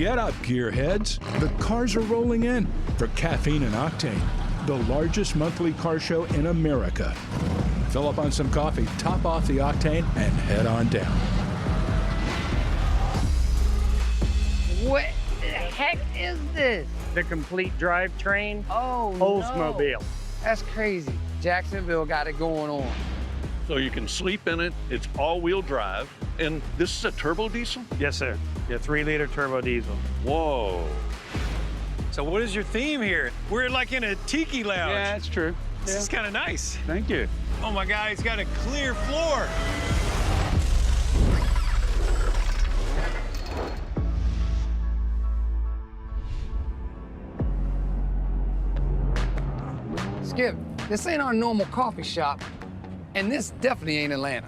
Get up, gearheads. The cars are rolling in for Caffeine and Octane, the largest monthly car show in America. Fill up on some coffee, top off the octane, and head on down. What the heck is this? The complete drivetrain Oh, Oldsmobile. no. That's crazy. Jacksonville got it going on. So you can sleep in it. It's all-wheel drive. And this is a turbo diesel? Yes, sir. Yeah, 3-liter turbo diesel. Whoa. So what is your theme here? We're like in a tiki lounge. Yeah, that's true. This is kind of nice. Thank you. Oh my God, it's got a clear floor. Skip, this ain't our normal coffee shop, and this definitely ain't Atlanta.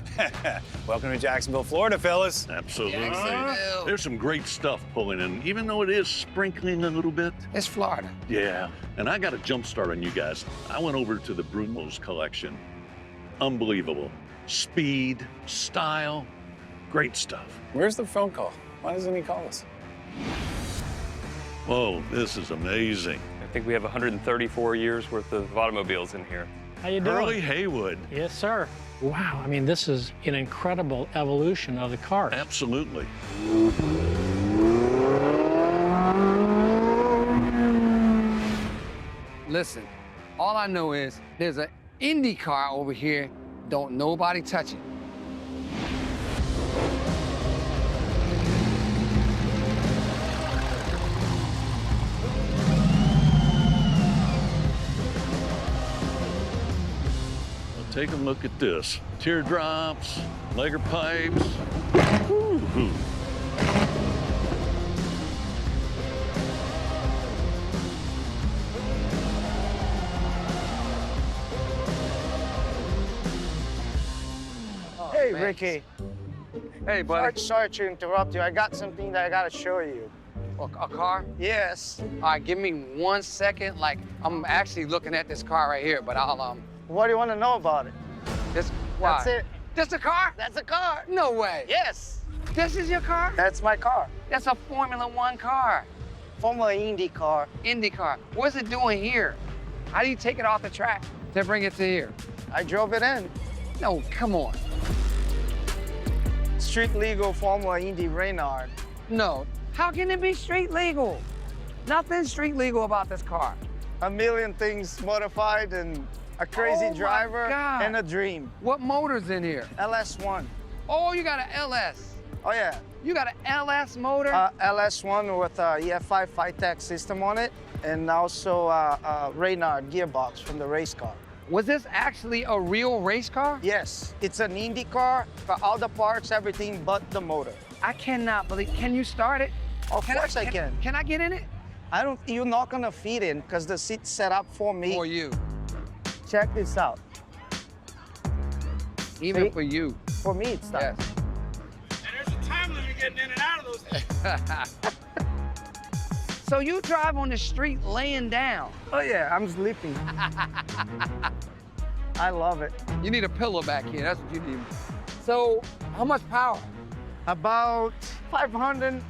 Welcome to Jacksonville, Florida, fellas. Absolutely. Jacksonville. There's some great stuff pulling in, even though it is sprinkling a little bit. It's Florida. Yeah, and I got a jump start on you guys. I went over to the Bruno's collection. Unbelievable. Speed, style, great stuff. Where's the phone call? Why doesn't he call us? Whoa, this is amazing. I think we have 134 years worth of automobiles in here. How you doing? Hurley Haywood. Yes, sir. Wow, I mean, this is an incredible evolution of the car. Absolutely. Listen, all I know is there's an Indy car over here. Don't nobody touch it. Take a look at this. Teardrops, Lager pipes. Woo-hoo. Hey, man. Ricky. Hey, buddy. Sorry to interrupt you. I got something that I gotta show you. A car? Yes. All right, give me 1 second. Like, I'm actually looking at this car right here, but I'll, What do you want to know about it? this, why? That's it. This a car? That's a car. No way. Yes. This is your car? That's my car. That's a Formula One car. Formula Indy car. Indy car. What's it doing here? How do you take it off the track to bring it to here? I drove it in. No, come on. Street legal Formula Indy Reynard. No. How can it be street legal? Nothing street legal about this car. A million things modified and a crazy Oh my driver God. and a dream. What motor's in here? LS1. Oh, you got an LS. Oh, yeah. You got an LS motor? LS1 with a EF5 FiTech system on it and also a Reynard gearbox from the race car. Was this actually a real race car? Yes, it's an Indy car, got all the parts, everything but the motor. I cannot believe. Can you start it? Of course I can. Can I get in it? You're not gonna fit in because the seat's set up for me. For you. Check this out. Even See? for you. For me, it's Yes. that. And there's a time limit getting in and out of those things. So you drive on the street laying down. Oh yeah, I'm sleeping. I love it. You need a pillow back here. That's what you need. So how much power? About 500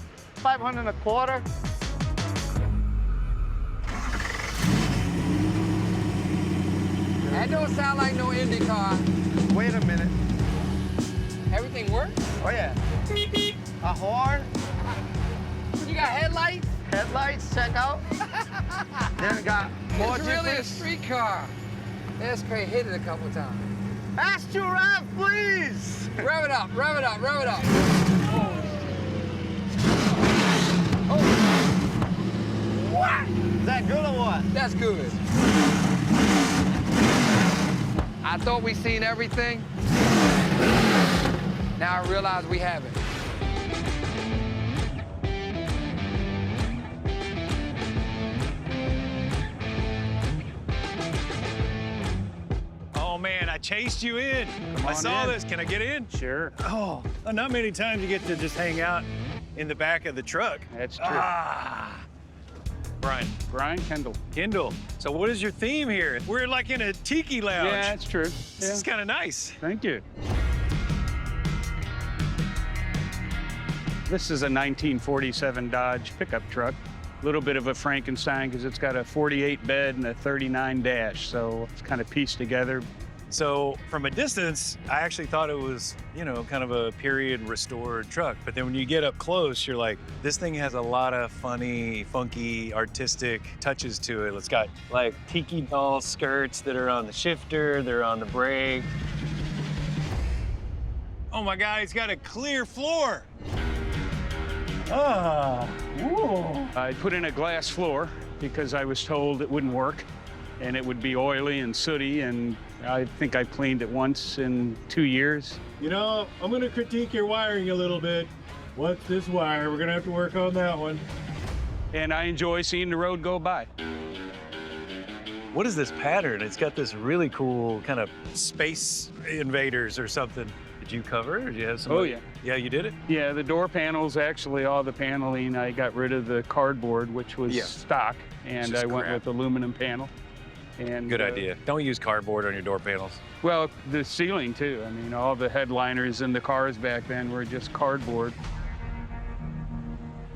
and a quarter. That don't sound like no Indy car. Wait a minute. Everything works? Oh yeah. A horn, You got headlights? headlights, check out. Then I got more It's really a jiffers. street car. That's crazy. Hit it a couple times. Ask your rev, please. Rev it up, rev it up, rev it up. What? Is that good or what? That's good. I thought we seen everything. Now I realize we haven't. Oh man, I chased you in. I saw this. Can I get in? Sure. Oh, not many times you get to just hang out in the back of the truck. That's true. Ah. Brian. Brian Kendall. Kendall. So what is your theme here? We're like in a tiki lounge. Yeah, that's true. This is kind of nice. Thank you. This is a 1947 Dodge pickup truck. A little bit of a Frankenstein because it's got a 48 bed and a 39 dash, so it's kind of pieced together. So from a distance, I actually thought it was, you know, kind of a period restored truck. But then when you get up close, you're like, this thing has a lot of funny, funky, artistic touches to it. It's got like tiki doll skirts that are on the shifter, they're on the brake. Oh my God, it's got a clear floor. Ah, whoa. I put in a glass floor because I was told it wouldn't work and it would be oily and sooty, and I think I cleaned it once in 2 years. You know, I'm gonna critique your wiring a little bit. What's this wire? We're gonna have to work on that one. And I enjoy seeing the road go by. What is this pattern? It's got this really cool kind of Space Invaders or something. Did you cover it, or did you have some? Oh, yeah. Yeah, you did it? Yeah, the door panels, actually all the paneling, I got rid of the cardboard, which was stock, and just I went crap. with aluminum panel. And Good idea. Don't use cardboard on your door panels. Well, the ceiling too. I mean, all the headliners in the cars back then were just cardboard.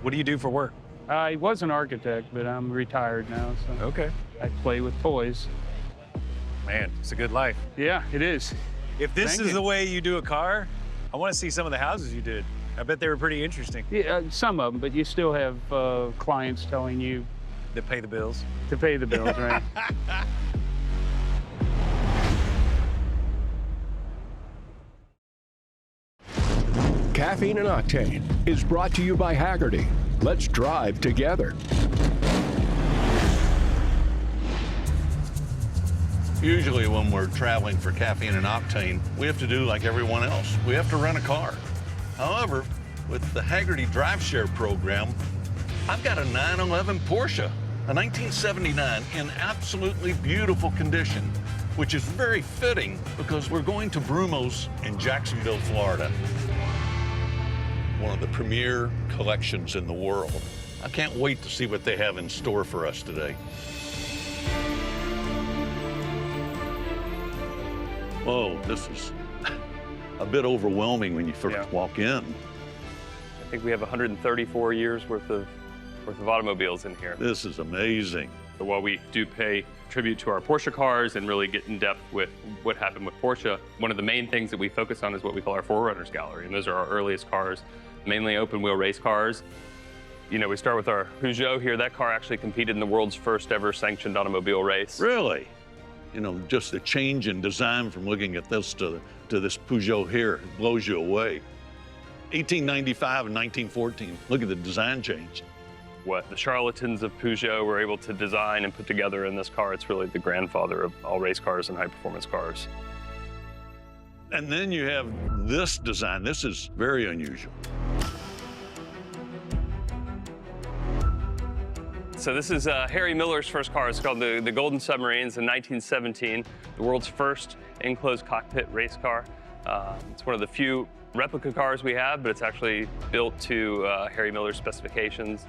What do you do for work? I was an architect, but I'm retired now, so Okay. I play with toys. Man, it's a good life. Yeah, it is. If this Thank is you. the way you do a car, I want to see some of the houses you did. I bet they were pretty interesting. Yeah, some of them, but you still have clients telling you They pay the bills. to pay the bills, right? Caffeine and Octane is brought to you by Haggerty. Let's drive together. Usually when we're traveling for caffeine and octane, we have to do like everyone else. We have to rent a car. However, with the Haggerty Drive Share program, I've got a 911 Porsche, a 1979 in absolutely beautiful condition, which is very fitting because we're going to Brumos in Jacksonville, Florida. One of the premier collections in the world. I can't wait to see what they have in store for us today. Whoa, this is a bit overwhelming when you first walk in. I think we have 134 years worth of automobiles in here. This is amazing. So while we do pay tribute to our Porsche cars and really get in depth with what happened with Porsche, one of the main things that we focus on is what we call our Forerunners Gallery, and those are our earliest cars, mainly open wheel race cars. You know, we start with our Peugeot here. That car actually competed in the world's first ever sanctioned automobile race. Really? You know, just the change in design from looking at this to this Peugeot here blows you away. 1895 and 1914, look at the design change. What the charlatans of Peugeot were able to design and put together in this car, it's really the grandfather of all race cars and high-performance cars. And then you have this design. This is very unusual. So this is Harry Miller's first car. It's called the Golden Submarines in 1917, the world's first enclosed cockpit race car. It's one of the few replica cars we have, but it's actually built to Harry Miller's specifications.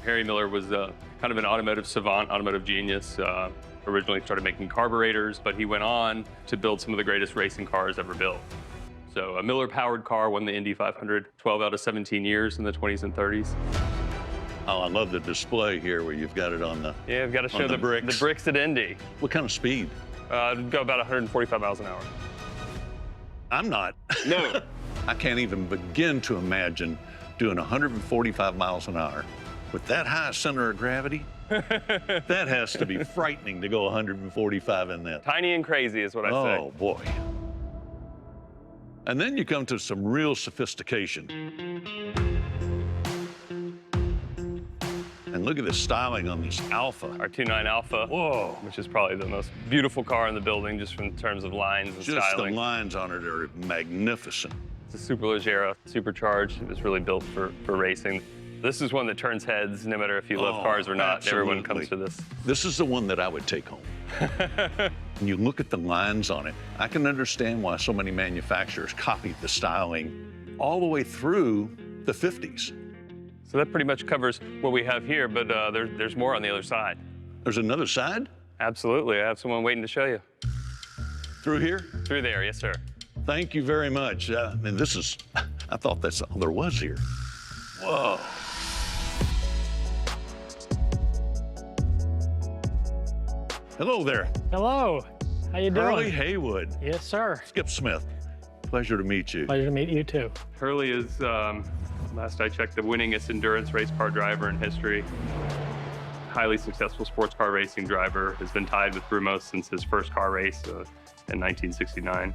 Harry Miller was kind of an automotive savant, automotive genius. Originally started making carburetors, but he went on to build some of the greatest racing cars ever built. So a Miller-powered car won the Indy 500 12 out of 17 years in the 20s and 30s. Oh, I love the display here where you've got it on the Yeah, we've got to show the bricks at Indy. What kind of speed? Go about 145 miles an hour. I'm not. No. I can't even begin to imagine doing 145 miles an hour with that high center of gravity. That has to be frightening to go 145 in that. Tiny and crazy is what I say. Oh, boy. And then you come to some real sophistication. And look at the styling on this Alpha. Our 2.9 Alpha. Whoa. Which is probably the most beautiful car in the building, just in terms of lines and Just styling. the lines on it are magnificent. It's a Superleggera, supercharged. It was really built for racing. This is one that turns heads, no matter if you love cars or not. Absolutely. Everyone comes to this. This is the one that I would take home. When you look at the lines on it, I can understand why so many manufacturers copied the styling all the way through the 50s. So that pretty much covers what we have here, but there's more on the other side. There's another side? Absolutely. I have someone waiting to show you. Through here? Through there, yes, sir. Thank you very much. And this is, I thought that's all there was here. Whoa. Hello there. Hello. How you doing? Hurley Haywood. Yes, sir. Skip Smith. Pleasure to meet you. Pleasure to meet you too. Hurley is, last I checked, the winningest endurance race car driver in history. Highly successful sports car racing driver. Has been tied with Brumos since his first car race in 1969.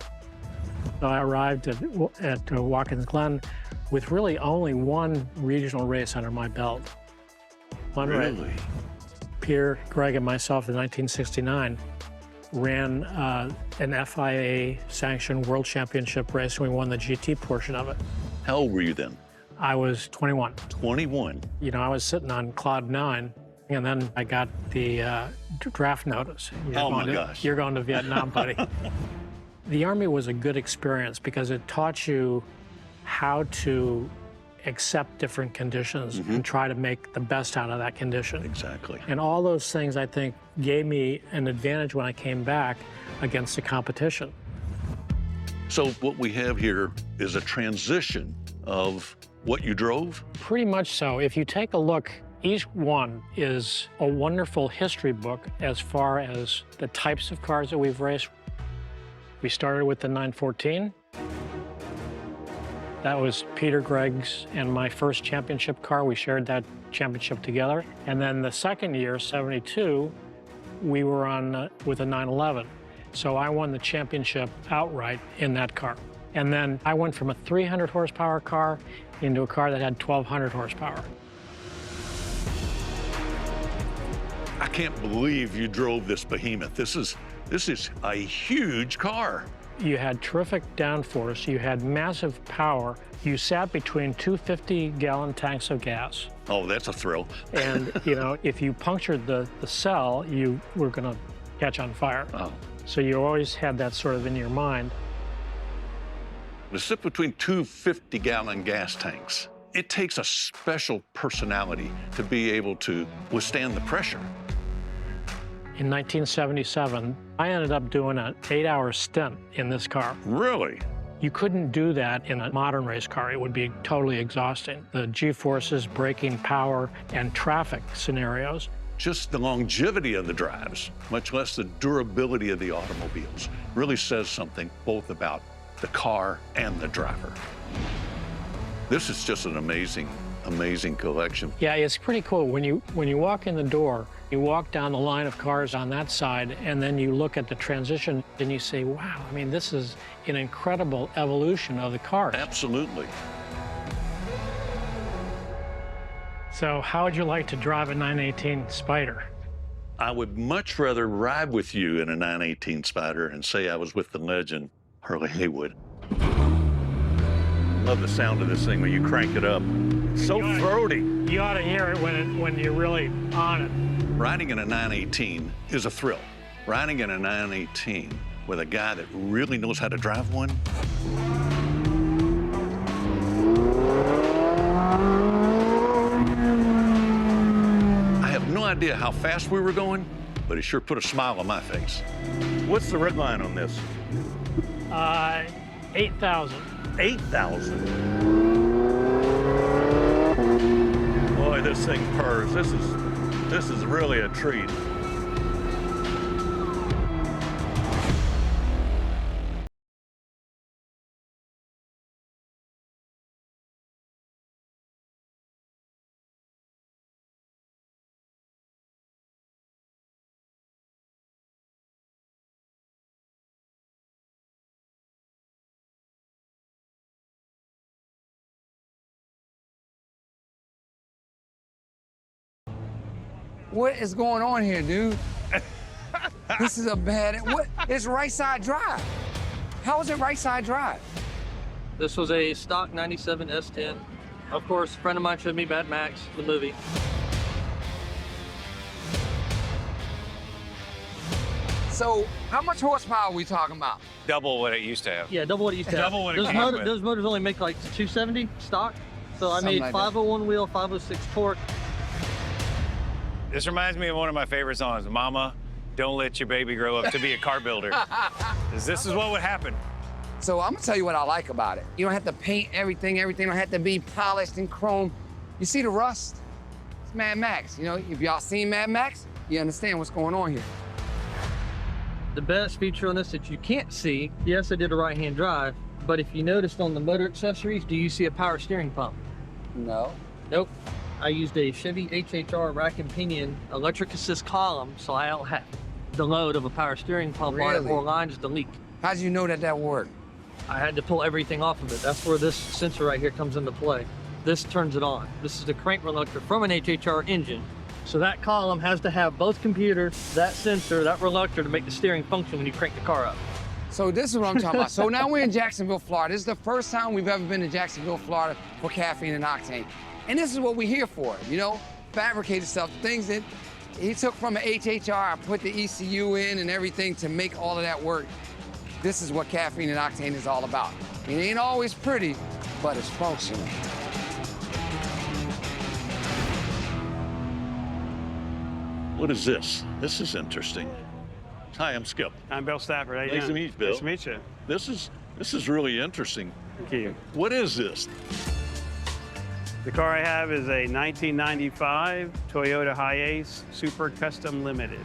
So I arrived at Watkins Glen with really only one regional race under my belt. One race. Really? Peter, Greg, and myself in 1969 ran an FIA-sanctioned World Championship race, and we won the GT portion of it. How old were you then? I was 21. 21. You know, I was sitting on cloud 9, and then I got the draft notice. Oh my gosh. You're going to Vietnam, buddy. The Army was a good experience because it taught you how to accept different conditions and try to make the best out of that condition. Exactly. And all those things, I think, gave me an advantage when I came back against the competition. So what we have here is a transition of what you drove? Pretty much so. If you take a look, each one is a wonderful history book as far as the types of cars that we've raced. We started with the 914. That was Peter, Greg's, and my first championship car. We shared that championship together. And then the second year, 72, we were on with a 911. So I won the championship outright in that car. And then I went from a 300 horsepower car into a car that had 1,200 horsepower. I can't believe you drove this behemoth. This is a huge car. You had terrific downforce, you had massive power, you sat between two 50-gallon tanks of gas. Oh, that's a thrill. And, you know, if you punctured the cell, you were gonna catch on fire. Oh. So you always had that sort of in your mind. To sit between two 50-gallon gas tanks, it takes a special personality to be able to withstand the pressure. In 1977, I ended up doing an 8-hour stint in this car. Really? You couldn't do that in a modern race car. It would be totally exhausting. The G-forces, braking power, and traffic scenarios. Just the longevity of the drives, much less the durability of the automobiles, really says something both about the car and the driver. This is just an amazing, amazing collection. Yeah, it's pretty cool. When you walk in the door, you walk down the line of cars on that side, and then you look at the transition, and you say, wow, I mean, this is an incredible evolution of the cars. Absolutely. So how would you like to drive a 918 Spyder? I would much rather ride with you in a 918 Spyder and say I was with the legend, Hurley Haywood. Love the sound of this thing when you crank it up. It's so throaty. You ought to hear it when you're really on it. Riding in a 918 is a thrill. Riding in a 918 with a guy that really knows how to drive one. I have no idea how fast we were going, but it sure put a smile on my face. What's the red line on this? 8,000. 8,000. Boy, this thing purrs. This is really a treat. What is going on here, dude? This is a bad, it's right side drive. How is it right side drive? This was a stock 97 S10. Of course, a friend of mine showed me Mad Max, the movie. So how much horsepower are we talking about? Double what it used to have. Yeah, double what it used to have. Double what it came with. Those motors only make like 270 stock. So I Something made like that. 501 wheel, 506 torque. This reminds me of one of my favorite songs, Mama, Don't Let Your Baby Grow Up to Be a Car Builder. 'Cause this is what would happen. So I'm gonna tell you what I like about it. You don't have to paint everything don't have to be polished and chrome. You see the rust? It's Mad Max. You know, if y'all seen Mad Max, you understand what's going on here. The best feature on this that you can't see, yes, I did a right-hand drive, but if you noticed on the motor accessories, do you see a power steering pump? No. Nope. I used a Chevy HHR rack and pinion electric assist column, so I don't have the load of a power steering pump on it or lines to leak. How did you know that worked? I had to pull everything off of it. That's where this sensor right here comes into play. This turns it on. This is the crank reluctor from an HHR engine. So that column has to have both computers, that sensor, that reluctor to make the steering function when you crank the car up. So this is what I'm talking about. So now we're in Jacksonville, Florida. This is the first time we've ever been to Jacksonville, Florida for Caffeine and Octane. And this is what we're here for, you know? Fabricated stuff, things that he took from an HHR, I put the ECU in and everything to make all of that work. This is what Caffeine and Octane is all about. It ain't always pretty, but it's functional. What is this? This is interesting. Hi, I'm Skip. I'm Bill Stafford. How you doing? Nice to meet you, Bill. Nice to meet you. This is really interesting. Thank you. What is this? The car I have is a 1995 Toyota Hiace Super Custom Limited.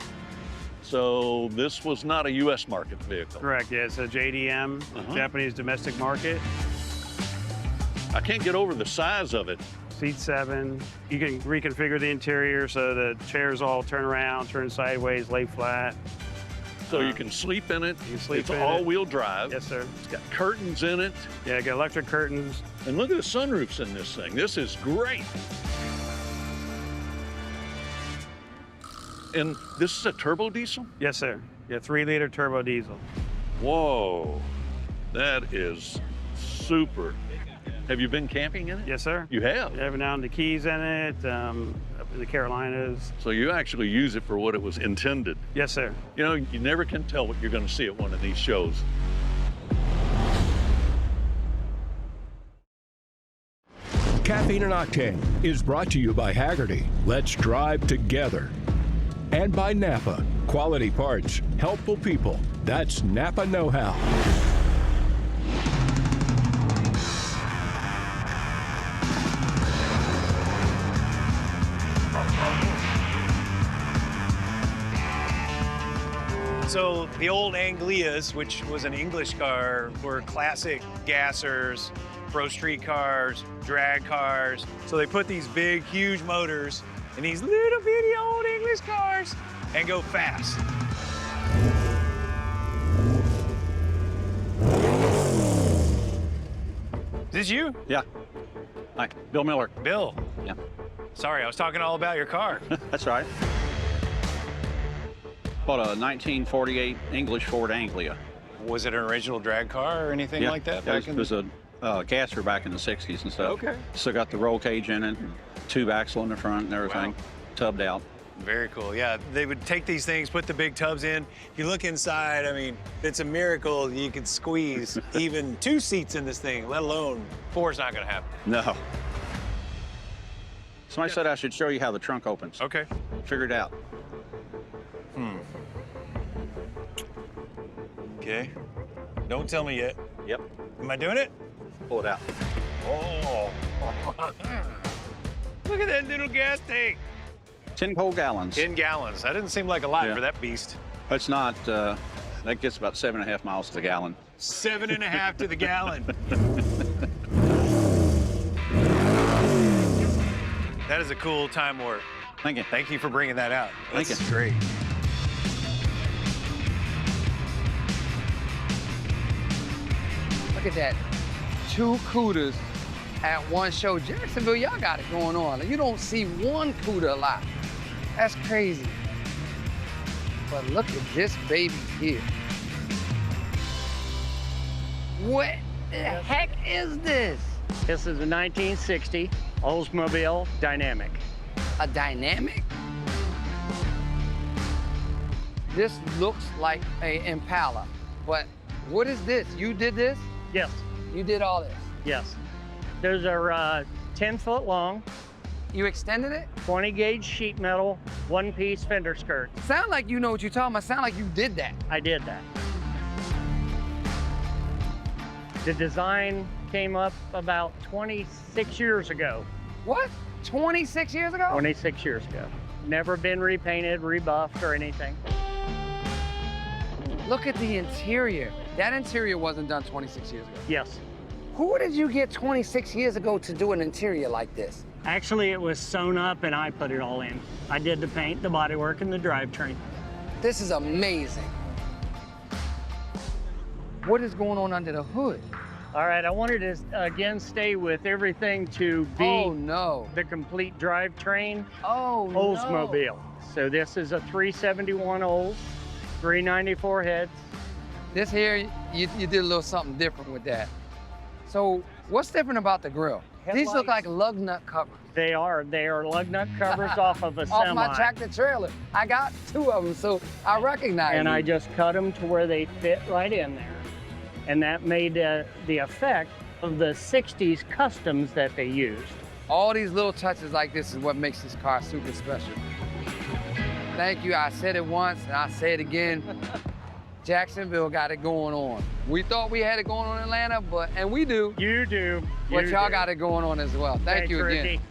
So this was not a U.S. market vehicle. Correct, yeah, it's a JDM, Japanese domestic market. I can't get over the size of it. Seat 7. You can reconfigure the interior so the chairs all turn around, turn sideways, lay flat. So you can sleep in it. You can sleep it's in all-wheel drive. Yes, sir. It's got curtains in it. Yeah, got electric curtains. And look at the sunroofs in this thing. This is great. And this is a turbo diesel? Yes, sir. Yeah, 3-liter turbo diesel. Whoa, that is super. Have you been camping in it? Yes, sir. You have? Yeah, I've been down in the Keys in it, up in the Carolinas. So you actually use it for what it was intended. Yes, sir. You know, you never can tell what you're going to see at one of these shows. Caffeine and Octane is brought to you by Haggerty. Let's drive together. And by Napa. Quality parts, helpful people. That's Napa know-how. So the old Anglias, which was an English car, were classic gassers, pro street cars, drag cars. So they put these big, huge motors in these little bitty old English cars and go fast. Is this you? Yeah. Hi, Bill Miller. Bill. Yeah. Sorry, I was talking all about your car. That's right. Bought a 1948 English Ford Anglia. Was it an original drag car or anything like that? Yeah, it was a gasser back in the 60s and stuff. Okay. Still got the roll cage in it, tube axle in the front and everything, Wow. tubbed out. Very cool. Yeah, they would take these things, put the big tubs in. If you look inside, I mean, it's a miracle you could squeeze even 2 seats in this thing, let alone 4's not gonna happen. No. Somebody said I should show you how the trunk opens. Okay. Figure it out. Okay. Don't tell me yet. Yep. Am I doing it? Pull it out. Oh. Look at that little gas tank. 10 whole gallons. 10 gallons. That didn't seem like a lot for that beast. It's not, that gets about 7.5 miles to the gallon. 7.5 to the gallon. That is a cool time warp. Thank you. Thank you for bringing that out. Thank you. That's great. Look at that. 2 Cudas at one show. Jacksonville, y'all got it going on. You don't see 1 Cuda a lot. That's crazy. But look at this baby here. What the heck is this? This is a 1960 Oldsmobile Dynamic. A Dynamic? This looks like a Impala, but what is this? You did this? Yes. You did all this? Yes. Those are 10 foot long. You extended it? 20 gauge sheet metal, 1-piece fender skirt. Sound like you know what you're talking about. Sound like you did that. I did that. The design came up about 26 years ago. What? 26 years ago? 26 years ago. Never been repainted, rebuffed, or anything. Look at the interior. That interior wasn't done 26 years ago. Yes. Who did you get 26 years ago to do an interior like this? Actually, it was sewn up and I put it all in. I did the paint, the bodywork, and the drivetrain. This is amazing. What is going on under the hood? All right, I wanted to, again, stay with everything to be the complete drivetrain Oldsmobile. So this is a 371 Olds, 394 heads. This here, you did a little something different with that. So what's different about the grill? These look like lug nut covers. They are lug nut covers off of a semi. Off my tractor trailer. I got 2 of them, so I recognize And them. I just cut them to where they fit right in there. And that made the effect of the 60s customs that they used. All these little touches like this is what makes this car super special. Thank you. I said it once and I say it again. Jacksonville got it going on. We thought we had it going on in Atlanta, and we do. You do. But y'all got it going on as well. Thank you again. Ricky.